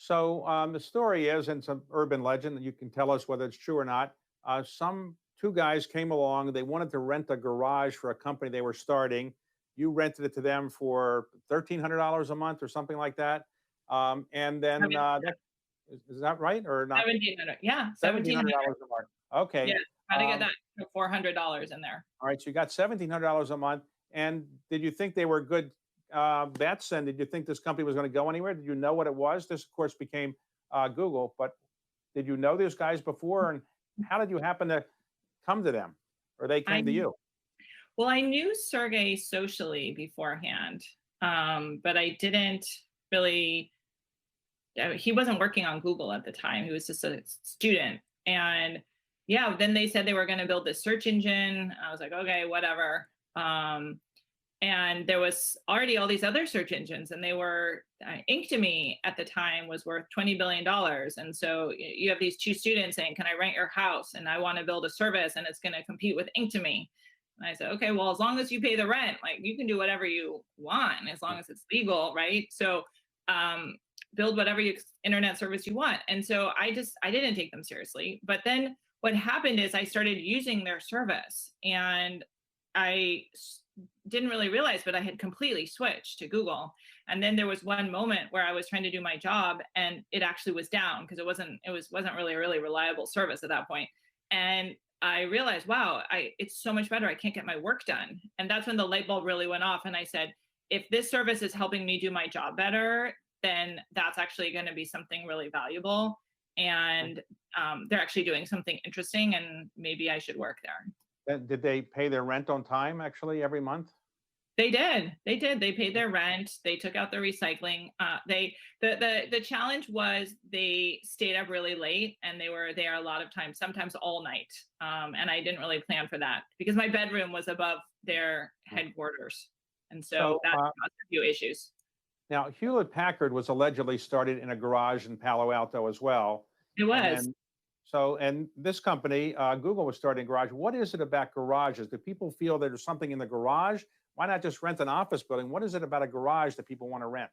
So the story is, and it's an urban legend, and you can tell us whether it's true or not. Some two guys came along. They wanted to rent a garage for a company they were starting. You rented it to them for $1,300 a month or something like that. And then is that right or not? 1,700. Yeah, Seventeen hundred 1,700. dollars a month. Okay. Yeah, try to get Um, that $400 in there. all right. So you got $1,700 a month. And did you think they were good bets? And did you think this company was going to go anywhere? Did you know what it was? This, of course, became Google. But did you know these guys before? And how did you happen to come to them, or they I came to you? Well, I knew Sergey socially beforehand, but I didn't really. He wasn't working on Google at the time. He was just a student, and yeah. Then they said they were going to build this search engine. I was like, okay, whatever. And there was already all these other search engines, and they were Inktomi at the time was worth $20 billion. And so you have these two students saying, "Can I rent your house?" And I want to build a service, and it's going to compete with Inktomi. And I said, "Okay, well, as long as you pay the rent, like you can do whatever you want, as long as it's legal, right?" So build whatever internet service you want. And so I didn't take them seriously. But then what happened is I started using their service, and didn't really realize, but I had completely switched to Google. And then there was one moment where I was trying to do my job, and it actually was down because it wasn't really a really reliable service at that point. And I realized, wow, it's so much better. I can't get my work done. And that's when the light bulb really went off. And I said, if this service is helping me do my job better, then that's actually going to be something really valuable. And they're actually doing something interesting, and maybe I should work there. Did they pay their rent on time, actually, every month? They did. They did. They paid their rent. They took out the recycling. The challenge was they stayed up really late, and they were there a lot of times, sometimes all night. And I didn't really plan for that because my bedroom was above their headquarters, and so that caused a few issues. Now, Hewlett Packard was allegedly started in a garage in Palo Alto as well. It was. And this company, Google, was starting a garage. What is it about garages? Do people feel there's something in the garage? Why not just rent an office building? What is it about a garage that people want to rent?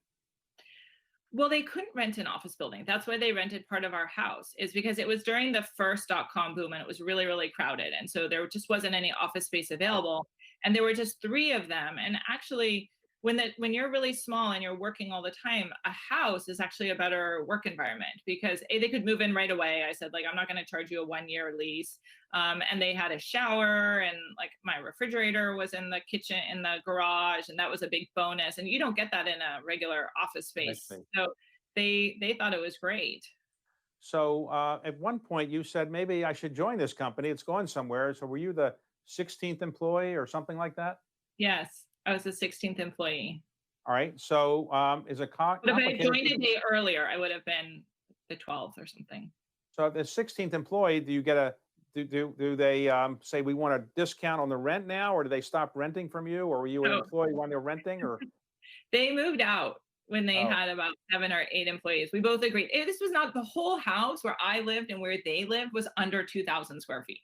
Well, they couldn't rent an office building. That's why they rented part of our house, is because it was during the first .com boom, and it was really, really crowded. And so there just wasn't any office space available. And there were just 3 of them. And actually, when you're really small and you're working all the time, a house is actually a better work environment because they could move in right away. I said, like, I'm not going to charge you a 1-year lease. And they had a shower, and like my refrigerator was in the kitchen, in the garage. And that was a big bonus. And you don't get that in a regular office space. So they thought it was great. So at one point you said, maybe I should join this company. It's going somewhere. So were you the 16th employee or something like that? Yes. I was the 16th employee. All right. So is a But if I had joined a day earlier, I would have been the 12th or something. So the 16th employee, do you get do they say we want a discount on the rent now, or do they stop renting from you, or were you an employee when they're renting, or? They moved out when they had about 7 or 8 employees. We both agreed. This was not the whole house where I lived and where they lived was under 2,000 square feet.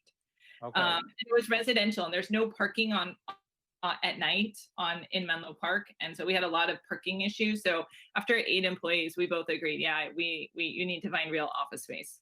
Okay. It was residential, and there's no parking on at night in Menlo Park. And so we had a lot of parking issues. So after 8 employees, we both agreed, yeah, you need to find real office space.